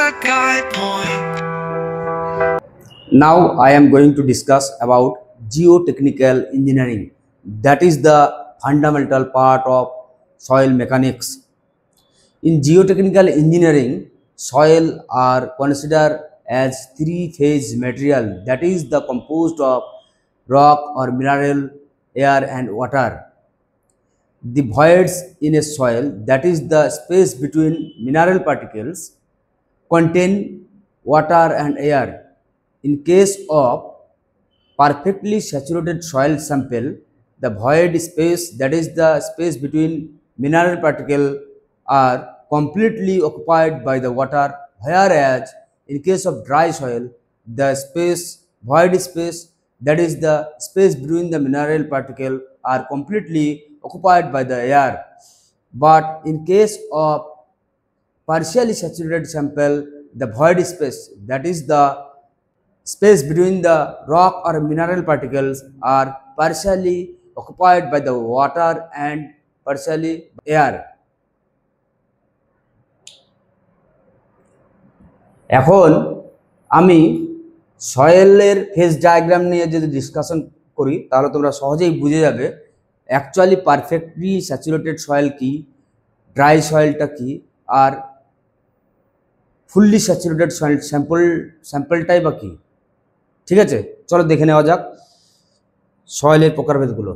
the guide point. Now I am going to discuss about geotechnical engineering. That is the fundamental part of soil mechanics. In geotechnical engineering, soil are considered as three-phase material that is the composed of rock or mineral, air and water. The voids in a soil, that is the space between mineral particles, contain water and air. In case of perfectly saturated soil sample, the void space, that is the space between mineral particle, are completely occupied by the water, whereas in case of dry soil, the void space, that is the space between the mineral particle, are completely occupied by the air. But in case of partially saturated sample, the void space, that is the space between the rock or mineral particles, are partially occupied by the water and partially air. এখন আমি সয়েলের phase diagram নিয়ে যদি discussion করি তাহলে তোমরা সহজেই বুঝে যাবে অ্যাকচুয়ালি পারফেক্টলি স্যাচুরেটেড সয়েল কি, ড্রাই সয়েলটা কি, আর ফুললি স্যাচুরেটেড সয়েল স্যাম্পলটাই বা কি। ঠিক আছে, চলো দেখে নেওয়া যাক সয়েলের প্রকারভেদগুলো।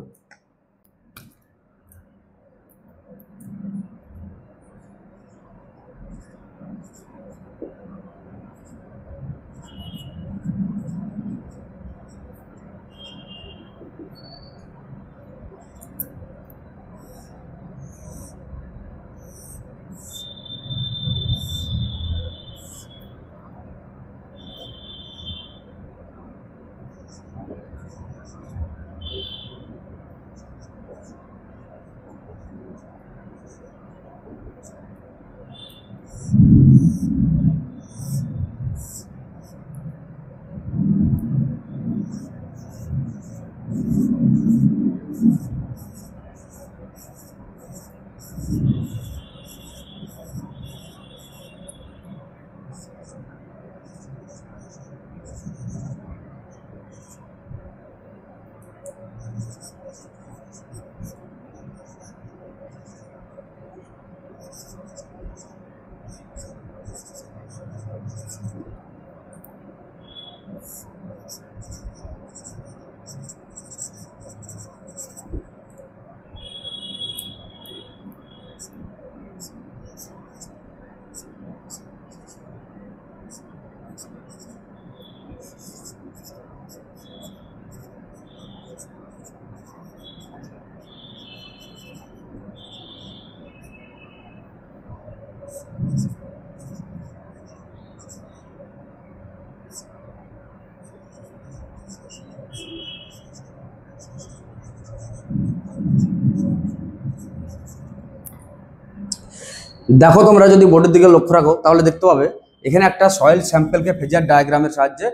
দেখো তোমরা যদি বোর্ডের দিকে লক্ষ্য রাখো তাহলে দেখতে পাবে এখানে একটা সয়েল স্যাম্পলকে ফেজার ডায়াগ্রামের সাহায্যে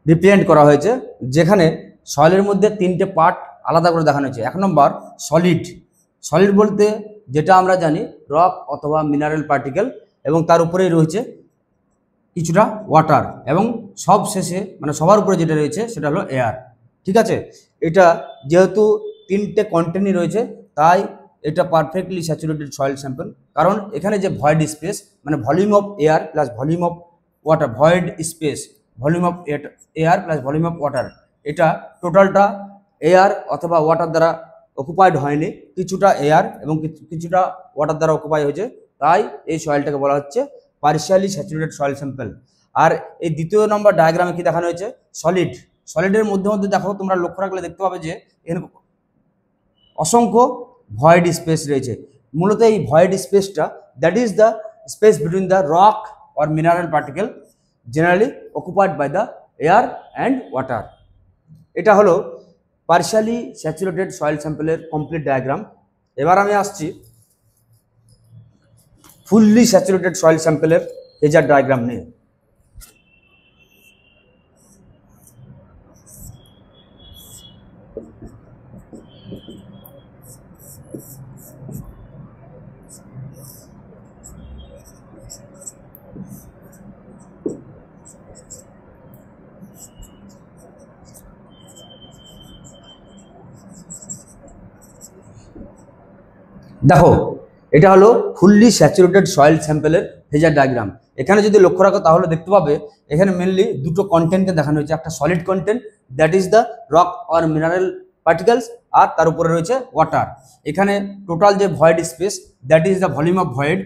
রিপ্রেজেন্ট করা হয়েছে, যেখানে সয়েলের মধ্যে তিনটে পার্ট আলাদা করে দেখানো হয়েছে। এক নম্বর সলিড। সলিড বলতে যেটা আমরা জানি রক অথবা মিনারেল পার্টিকেল, এবং তার উপরেই রয়েছে কিছুটা ওয়াটার, এবং সব শেষে মানে সবার উপরে যেটা রয়েছে সেটা হলো এয়ার। ঠিক আছে, এটা যেহেতু তিনটে কন্টেন্টই রয়েছে তাই এটা পারফেক্টলি স্যাচুরেটেড সয়েল স্যাম্পল, কারণ এখানে যে ভয়েড স্পেস মানে volume of air plus volume of water, void space volume of air plus volume of water, এটা টোটালটা এয়ার অথবা ওয়াটার দ্বারা অকুপাইড হয়নি, কিছুটা এয়ার এবং কিছুটা ওয়াটার দ্বারা অকুপাই হয়েছে, তাই এই সয়েলটাকে বলা হচ্ছে পার্শিয়ালি স্যাচুরেটেড সয়েল স্যাম্পল। আর এই দ্বিতীয় নম্বর ডায়াগ্রামে কি দেখানো হয়েছে সলিড। সলিডের মধ্যে মধ্যে দেখো তোমরা লক্ষ্য রাখলে দেখতে পাবে যে এখানে অসংখ্য ভয়েড স্পেস রয়েছে। মূলত এই ভয়েড স্পেসটা, that is the space between the rock or mineral particle generally occupied by the air and water. এটা হলো পার্শিয়ালি স্যাচুরেটেড সয়েল স্যাম্পলের কমপ্লিট ডায়াগ্রাম। এবার আমি আসছি ফুললি স্যাচুরেটেড সয়েল স্যাম্পলের ফেজার ডায়াগ্রাম নিয়ে। দেখো এটা হলো ফুললি স্যাচুরেটেড সয়েল স্যাম্পেলের ফেজার ডায়াগ্রাম। এখানে যদি লক্ষ্য রাখো তাহলে দেখতে পাবে এখানে মেনলি দুটো কন্টেন্টকে দেখানো হয়েছে, একটা solid content that is the rock or mineral particles, আর তার উপরে রয়েছে ওয়াটার। এখানে টোটাল যে void space that is the volume of void.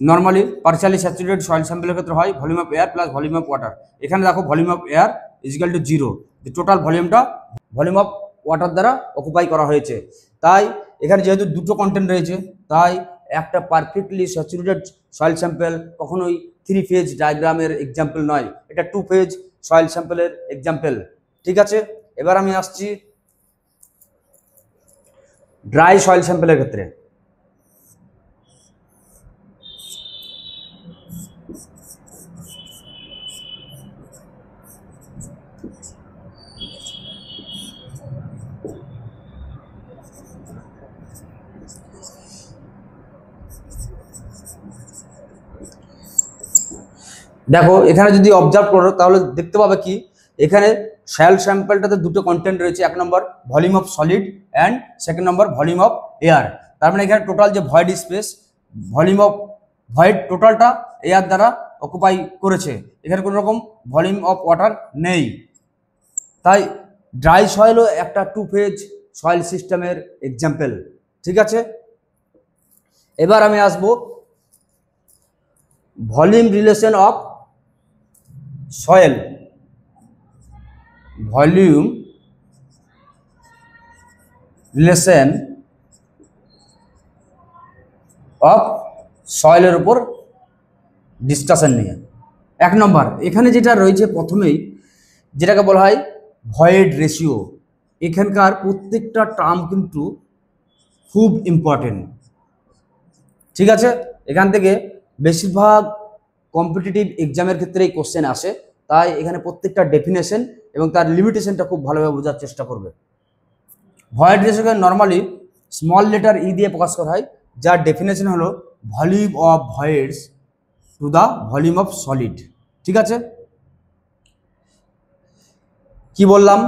Normally partially saturated soil স্যাম্পেলের ক্ষেত্রে হয় volume of air plus volume of water. এখানে দেখো volume of air is equal to 0, total ভলিউমটা ভলিউম অফ ওয়াটার দ্বারা অকুপাই করা হয়েছে। তাই এখানে যেহেতু দুটো কন্টেন্ট রয়েছে তাই একটা পারফেক্টলি স্যাচুরেটেড সয়েল স্যাম্পেল কখনোই 3 ফেজ ডায়াগ্রামের এক্সাম্পল নয়, এটা 2 ফেজ সয়েল স্যাম্পেলের এক্সাম্পল। ঠিক আছে, এবার আমি আসছি ড্রাই সয়েল স্যাম্পেলের ক্ষেত্রে। দেখো এখানে যদি অবজার্ভ করো তাহলে দেখতে পাবে কি এখানে সয়েল স্যাম্পলটাতে দুটো কন্টেন্ট রয়েছে, এক নম্বর volume of solid and second নম্বর ভলিউম অফ এয়ার। তার মানে এখানে টোটাল যে void space, volume of void টোটালটা এয়ার দ্বারা অকুপাই করেছে, এখানে কোনো রকম ভলিউম অফ ওয়াটার নেই। তাই ড্রাই সয়েলও একটা 2 ফেজ সয়েল সিস্টেমের এক্সাম্পল। ঠিক আছে, এবার আমি আসবো volume relation of soil, volume relation of সয়েলের উপর ডিসকাশন নিয়ে। 1 নম্বর এখানে যেটা রয়েছে প্রথমেই যেটাকে বলা হয় ভয়েড রেশিও। এখানকার প্রত্যেকটা টার্ম কিন্তু খুব ইম্পর্টেন্ট। ঠিক আছে, এখান থেকে বেশিরভাগ কম্পিটিটিভ এক্সামের ক্ষেত্রে এই কোশ্চেন আসে, তাই এখানে প্রত্যেকটা ডেফিনেশন এবং তার লিমিটেশনটা খুব ভালোভাবে বোঝার চেষ্টা করবে। ভয়েড রেশিওকে নর্মালি স্মল লেটার ই দিয়ে প্রকাশ করা হয়, যার ডেফিনেশন হলো volume of voids to the volume of solid. ঠিক আছে, কি বললাম,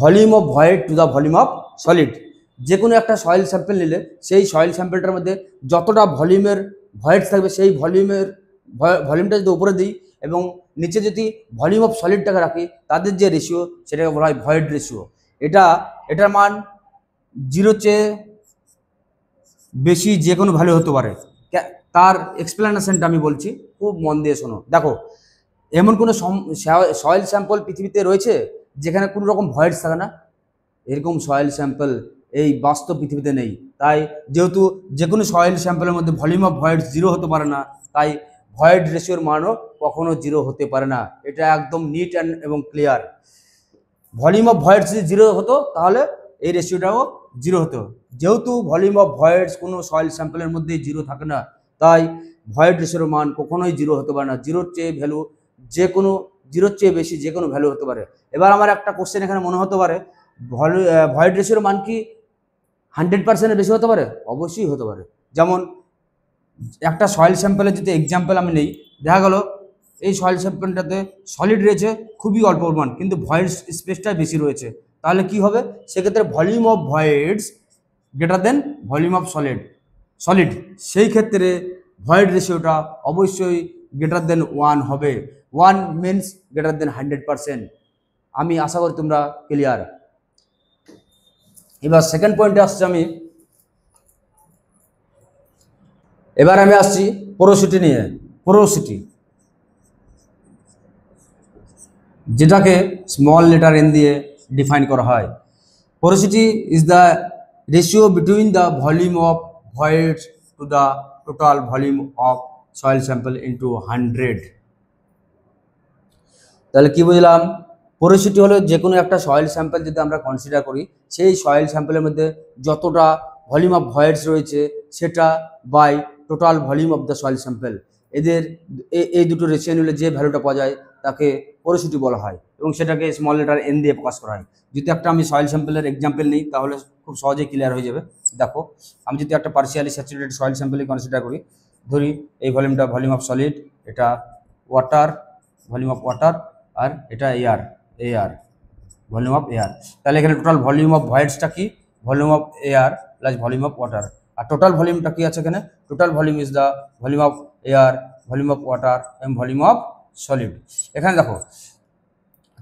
volume of void to the volume of solid. যে কোনো একটা সয়েল স্যাম্পল নিলে সেই সয়েল স্যাম্পলটার মধ্যে যতটা ভলিউমের ভয়েড থাকবে সেই ভলিউমটা যদি উপরে দিই এবং নিচে যদি ভলিউম অফ সলিডটাকে রাখি তাদের যে রেশিও সেটাকে বলা হয় ভয়েড রেশিও। এটার মান 0 চেয়ে বেশি যে কোনো ভ্যালু হতে পারে। তার এক্সপ্লেনেশনটা আমি বলছি, খুব মন দিয়ে শোনো। দেখো এমন কোনো সয়েল স্যাম্পল পৃথিবীতে রয়েছে যেখানে কোনো রকম ভয়েডস থাকে না? এরকম সয়েল স্যাম্পল এই বাস্তব পৃথিবীতে নেই। তাই যেহেতু যে কোনো সয়েল স্যাম্পলের মধ্যে ভলিউম অফ ভয়েডস 0 হতে পারে না, তাই ভয়েড রেশিওর মানও কখনো 0 হতে পারে না। এটা একদম নিট এবং ক্লিয়ার। ভলিউম অফ ভয়েডস যদি 0 হতো তাহলে এই রেশিওটাও 0 হতো। যেহেতু ভলিউম অফ ভয়েডস কোনো সয়েল স্যাম্পলের মধ্যেই 0 থাকে না, তাই ভয়েড রেশিওর মান কখনোই 0 হতে পারে না। 0-র চেয়ে ভ্যালু যে কোনো 0-র চেয়ে বেশি যে কোনো ভ্যালু হতে পারে। এবার আমার একটা কোশ্চেন এখানে মনে হতে পারে, ভয়েড রেশিওর মান কি 100%-এর বেশি হতে পারে? অবশ্যই হতে পারে। যেমন একটা সয়েল স্যাম্পলের যদি এক্সাম্পল আমি নেই, দেখা গেল এই সয়েল স্যাম্পলটাতে সলিড রয়েছে খুবই অল্প পরিমাণ, কিন্তু ভয়েড স্পেসটা বেশি রয়েছে, তাহলে কি হবে? সেক্ষেত্রে volume of voids greater than volume of solid. সেই ক্ষেত্রে ভয়েড রেশিওটা অবশ্যই গ্রেটার দেন 1 হবে। 1 মিনস গ্রেটার দেন 100%। আমি আশা করি তোমরা ক্লিয়ার। এবার সেকেন্ড পয়েন্টে আসছি পোরোসিটি নিয়ে। পোরোসিটি যেটাকে স্মল লেটার এন দিয়ে ডিফাইন করা হয়। Porosity is the ratio between the volume of void to the total volume of soil sample into 100। তাহলে কি বুঝলাম? পোরোসিটি হলো যে কোনো একটা সয়েল স্যাম্পল যদি আমরা কনসিডার করি, সেই সয়েল স্যাম্পলের মধ্যে যতটা ভলিউম অফ ভয়েডস রয়েছে সেটা by total volume of the soil sample, এই দুটো রেশিও নিলে যে ভ্যালুটা পাওয়া যায় তাকে পোরোসিটি বলা হয়, এবং সেটাকে স্মল লেটার এন দিয়ে প্রকাশ করা হয়। যদি একটা আমি সয়েল স্যাম্পলের এক্সাম্পল নিই তাহলে খুব সহজেই ক্লিয়ার হয়ে যাবে। দেখো আমি যদি একটা পার্শিয়ালি স্যাচুরেটেড সয়েল স্যাম্পলই কনসিডার করি, ধরি এই ভলিউমটা ভলিউম অফ সলিড, এটা ওয়াটার, ভলিউম অফ ওয়াটার, আর এটা এয়ার, ভলিউম অফ এয়ার। তাহলে এখানে টোটাল ভলিউম অফ ভয়েডসটা কি? Volume of air plus volume of water. আর টোটাল ভলিউমটা কি আছে এখানে? Total volume is the volume of air, volume of water এবং ভলিউম অফ সলিড। এখানে দেখো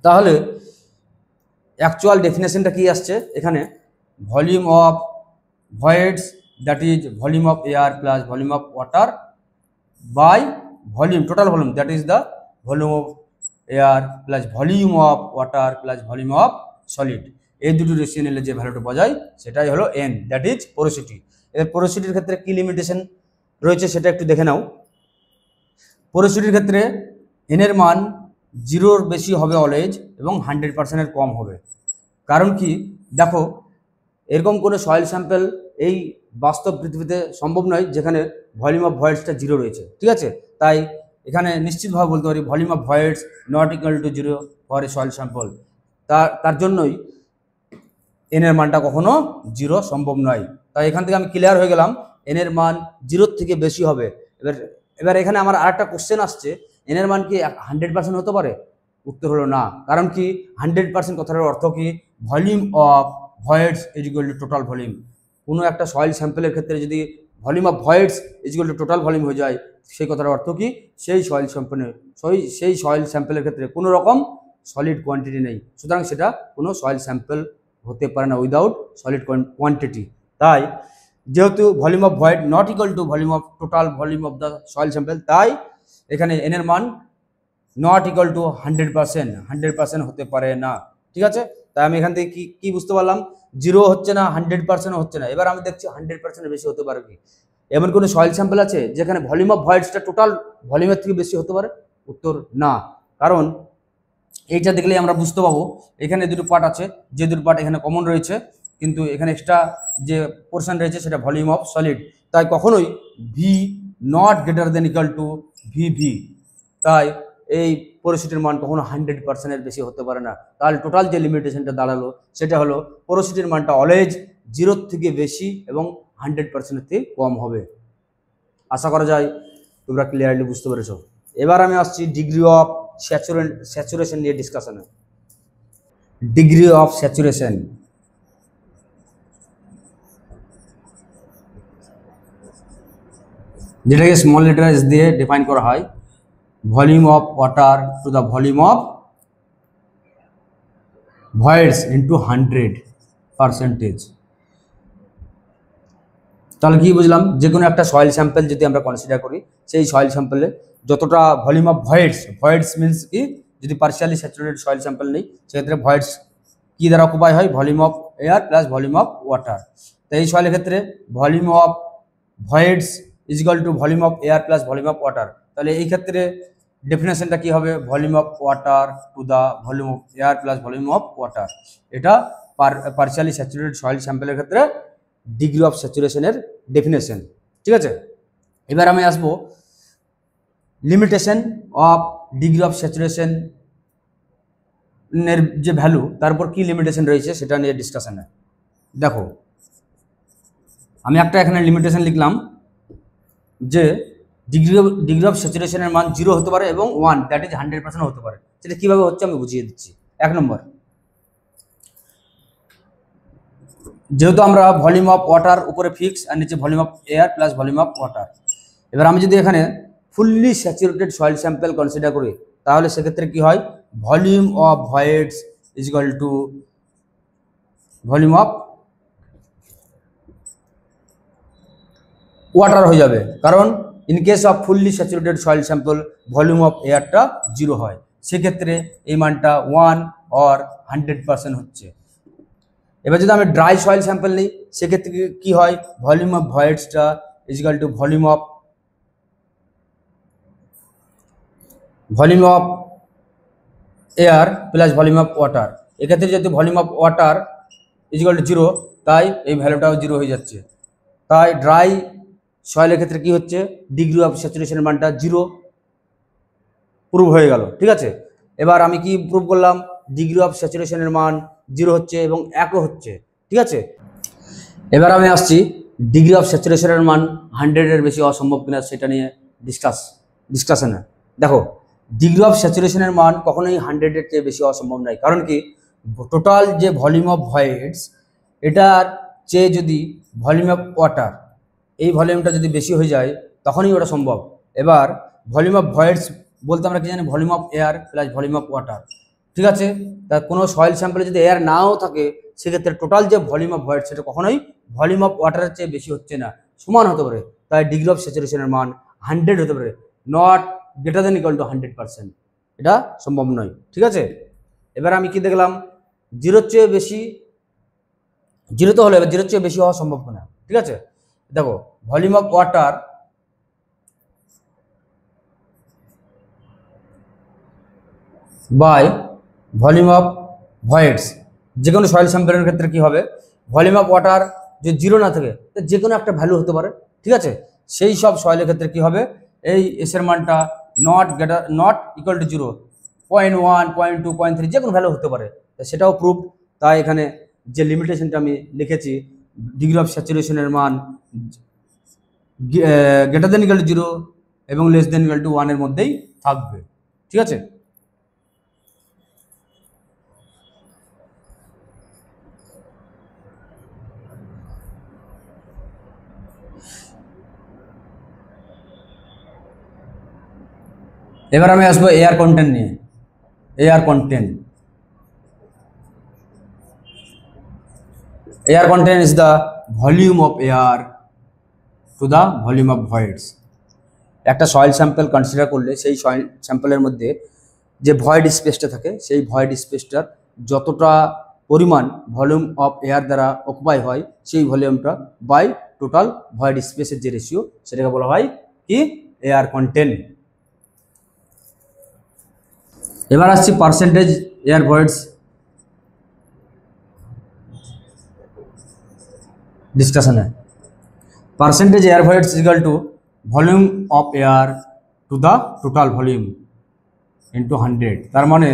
তাহলে অ্যাকচুয়াল ডেফিনেশনটা কি আসছে এখানে? Volume of voids that is volume of air plus volume of water by volume, total volume that is the volume of air plus volume of water plus volume of solid. এই দুটো ratio নিলে যে ভ্যালুটা পাওয়া যায় সেটাই হলো N, that is porosity. এর পোরোসিটির ক্ষেত্রে কি লিমিটেশন রয়েছে সেটা একটু দেখে নাও। পোরোসিটির ক্ষেত্রে এনের মান 0-র বেশি হবে অলওয়েজ এবং 100%-এর কম হবে। কারণ কি দেখো, এরকম কোনো সয়েল স্যাম্পল এই বাস্তব পৃথিবীতে সম্ভব নয় যেখানে ভলিউম অফ ভয়েডসটা 0 রয়েছে, ঠিক আছে? তাই এখানে নিশ্চিতভাবে বলতে পারি volume of voids not equal to 0 for a soil sample. তার জন্যই এনের মানটা কখনো 0 সম্ভব নয়। তাই এখান থেকে আমি ক্লিয়ার হয়ে গেলাম এনের মান 0-র থেকে বেশি হবে। এবার এখানে আমার আরেকটা কোশ্চেন আসছে, এনের মান কি 100% হতে পারে? উত্তর হলো না। কারণ কি 100% কথাটার অর্থ কি? Volume of voids is equal to total volume. কোনো একটা সয়েল স্যাম্পলের ক্ষেত্রে যদি volume of voids is equal to total volume হয়ে যায়, সেই কথাটার অর্থ কি? সেই সয়েল স্যাম্পলের ক্ষেত্রে কোনো রকম সলিড কোয়ান্টিটি নেই, সুতরাং সেটা কোনো সয়েল স্যাম্পল হতে পারে না উইদাউট সলিড কোয়ান্টিটি। তাই যেহেতু volume of void not equal to volume of total volume of the soil sample, তাই এখানে এনের মান নট ইকুয়াল টু 100% হতে পারে না, ঠিক আছে? তাই আমি এখান থেকে কি বুঝতে পারলাম? 0 হচ্ছে না, 100% হচ্ছে না। এবার আমি দেখছি 100%-এর বেশি হতে পারে কি? এমন কোনো সয়েল স্যাম্পল আছে যেখানে ভলিউম অফ ভয়েডসটা টোটাল ভলিউমের থেকে বেশি হতে পারে? উত্তর না। কারণ এইটা দেখলেই আমরা বুঝতে পাবো এখানে দুটো পার্ট আছে, যে দুটো পার্ট এখানে কমন রয়েছে, কিন্তু এখানে এক্সট্রা যে পোর্শন রয়েছে সেটা ভলিউম অফ সলিড। তাই কখনোই V not greater than equal to V V. তাই এই পোরোসিটির মান কখনো 100%-এর বেশি হতে পারে না। তাহলে টোটাল যে লিমিটেশনটা দাঁড়ালো সেটা হলো পোরোসিটির মানটা অলওয়েজ 0-র থেকে বেশি এবং 100%-এর থেকে কম হবে। আশা করা যায় তোমরা ক্লিয়ারলি বুঝতে পেরেছো। এবার আমি আসছি ডিগ্রি অফ স্যাচুরেশন নিয়ে ডিসকাশনে। ডিগ্রি অফ স্যাচুরেশন যেটাকে স্মল লেটার এস দিয়ে ডিফাইন করা হয়, volume of water to the volume of voids into 100%। তাহলে কি বুঝলাম? যে কোনো একটা সয়েল স্যাম্পল যদি আমরা কনসিডার করি, সেই সয়েল স্যাম্পলে যতটা ভলিউম অফ ভয়েডস মিনস কি? যদি পার্শিয়ালি স্যাচুরেটেড সয়েল স্যাম্পল নেই সেক্ষেত্রে ভয়েডস কি দ্বারা অকুপাই হয়? Volume of air plus volume of water. তো এই সয়েলের ক্ষেত্রে volume of voids is equal to volume of air plus volume of water. তাহলে এই ক্ষেত্রে ডেফিনেশনটা কি হবে? Volume of water to the volume of air plus volume of water. এটা পার্শিয়ালি স্যাচুরেটেড সয়েল স্যাম্পলের ক্ষেত্রে ডিগ্রি অফ স্যাচুরেশনের ডেফিনেশন, ঠিক আছে? এবার আমি আসবো limitation of degree of saturation এর যে ভ্যালু, তারপর কি লিমিটেশন রয়েছে সেটা নিয়ে ডিসকাশনে। দেখো আমি একটা এখানে লিমিটেশন লিখলাম যে ডিগ্রি অফ স্যাচুরেশনের মান 0 হতে পারে এবং 1 দ্যাট ইজ 100% হতে পারে। সেটা কীভাবে হচ্ছে আমি বুঝিয়ে দিচ্ছি। 1 নম্বর, যেহেতু আমরা ভলিউম অফ ওয়াটার উপরে ফিক্স আর নিচে volume of air plus volume of water, এবার আমি যদি এখানে fully saturated soil sample consider করি তাহলে সেক্ষেত্রে কি হয়? Volume of voids is equal to volume of water হয়ে যাবে। কারণ in case of fully saturated soil sample volume of এয়ারটা 0 হয়, সেক্ষেত্রে এই মানটা 1 অর 100% হচ্ছে। এবার যদি আমি ড্রাই সয়েল স্যাম্পল নিই সেক্ষেত্রে কি হয়? ভলিউম অফ ভয়েডসটা is equal to volume of air plus volume of water. এক্ষেত্রে যেহেতু volume of water is equal to 0, তাই এই ভ্যালুটাও 0 হয়ে যাচ্ছে। তাই ড্রাই সয়েলের ক্ষেত্রে কি হচ্ছে? ডিগ্রি অফ স্যাচুরেশনের মানটা 0 প্রুভ হয়ে গেল, ঠিক আছে? এবার আমি কি প্রুভ করলাম? ডিগ্রি অফ স্যাচুরেশনের মান 0 হচ্ছে এবং 1ও হচ্ছে, ঠিক আছে? এবার আমি আসছি ডিগ্রি অফ স্যাচুরেশনের মান 100-এর বেশি অসম্ভব কিনা সেটা নিয়ে ডিসকাশনে। দেখো ডিগ্রি অফ স্যাচুরেশনের মান কখনোই 100-এর চেয়ে বেশি অসম্ভব নয়। কারণ কি? টোটাল যে ভলিউম অফ ভয়েডস এটার চেয়ে যদি ভলিউম অফ ওয়াটার এই ভলিউমটা যদি বেশি হয়ে যায় তখনই ওটা সম্ভব। এবার ভলিউম অফ ভয়েডস বলতে আমরা কি জানি, volume of air plus volume of water. ঠিক আছে, তা কোনো সয়েল স্যাম্পলে যদি এয়ার নাও থাকে সেক্ষেত্রে টোটাল যে ভলিউম অফ ভয়েড সেটা কখনোই ভলিউম অফ ওয়াটারের চেয়ে বেশি হচ্ছে না, সমান হতে পারে। তাই ডিগ্রি অফ স্যাচুরেশনের মান 100 হতে পারে, not greater than equal two 100%। এটা সম্ভব নয়। ঠিক আছে, এবার আমি কি দেখলাম, জিরোর চেয়ে বেশি, জিরো তো হলো, এবার জিরোর চেয়ে বেশি হওয়া সম্ভব না। ঠিক আছে, দেখো volume of water by volume of voids, যে কোনো সয়েল স্যাম্পলের ক্ষেত্রে কি হবে, ভলিউম অফ ওয়াটার যদি জিরো না থাকে যে কোনো একটা ভ্যালু হতে পারে। ঠিক আছে, সেই সব সয়েলের ক্ষেত্রে কি হবে, এই এসের মানটা নট ইকুয়াল টু 0, 0.1, 0.2, 0.3 যে কোনো ভ্যালু হতে পারে, সেটাও প্রুফ। তাই এখানে যে লিমিটেশনটা আমি লিখেছি, ডিগ্রি অফ স্যাচুরেশনের মান গ্রেটার দেন ইকুয়াল টু 0 এবং লেস দেন ইকুয়াল টু 1 এর মধ্যেই থাকবে। ঠিক আছে, এবার আমি আসবো এয়ার কন্টেন্ট নিয়ে। Air content is the volume of air to the volume of voids. একটা সয়েল স্যাম্পল কনসিডার করলে সেই সয়েল স্যাম্পলের মধ্যে যে ভয়েড স্পেসটা থাকে সেই ভয়েড স্পেসটার যতটা পরিমাণ ভলিউম অফ এয়ার দ্বারা অকুপাই হয় সেই ভলিউমটা বাই টোটাল ভয়েড স্পেসের যে রেশিও সেটাকে বলা হয় কি, এয়ার কন্টেন্ট। এবার আসছি পার্সেন্টেজ এয়ার ভয়েডস ডিসকাশনে। Percentage air voids equal to volume of air to the total volume into 100। তার মানে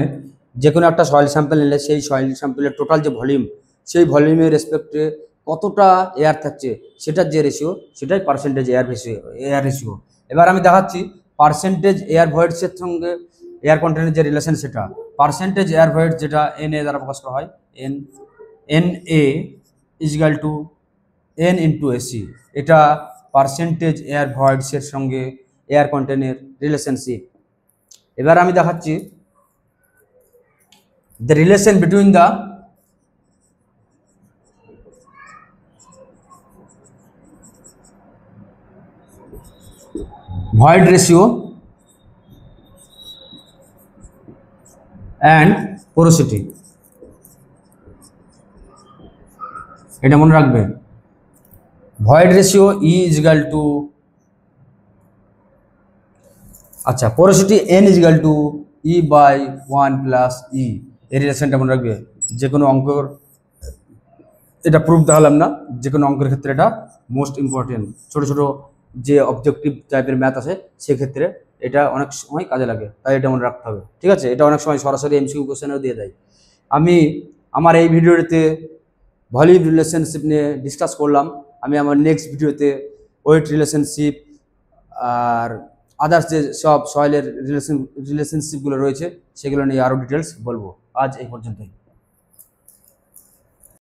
যে কোনো একটা সয়েল স্যাম্পল নিলে সেই সয়েল স্যাম্পলের টোটাল যে ভলিউম, সেই ভলিউমের রেসপেক্টে কতটা এয়ার থাকছে সেটার যে রেশিও সেটাই পার্সেন্টেজ এয়ার রেশিও। এবার আমি দেখাচ্ছি পার্সেন্টেজ এয়ার ভয়েডসের সঙ্গে এয়ার কন্টেন্টের যে রিলেশন, সেটা পার্সেন্টেজ এয়ার ভয়েডস যেটা NA দ্বারা প্রকাশ করা হয়, NA is equal two N into AC। এটা পার্সেন্টেজ এয়ার ভয়েডসের সঙ্গে এয়ার কন্টেন্টের রিলেশনশিপ। এবার আমি দেখাচ্ছি the relation between the void ratio and porosity। এটা মনে রাখবে, void ratio E is equal to, আচ্ছা porosity N is equal to E by 1 plus E। এই রিলেশনটা মনে রাখবে, যে কোনো অঙ্কর, এটা প্রুফ দেখালাম না, যে কোনো অঙ্কের ক্ষেত্রে এটা মোস্ট ইম্পর্টেন্ট। ছোট ছোট যে অবজেক্টিভ টাইপের ম্যাথ আছে সেক্ষেত্রে এটা অনেক সময় কাজে লাগে, তাই এটা মনে রাখতে হবে। ঠিক আছে, এটা অনেক সময় সরাসরি MCQ কোশ্চেনও দিয়ে দেয়। আমি আমার এই ভিডিওতে ভলিউম রিলেশনশিপ নিয়ে ডিসকাস করলাম। আমি আমার নেক্সট ভিডিওতে ওয়েট রিলেশনশিপ আর আদার্স যে সব সয়েলের রিলেশনশিপগুলো রয়েছে সেগুলো নিয়ে আরও ডিটেলস বলবো। আজ এই পর্যন্তই।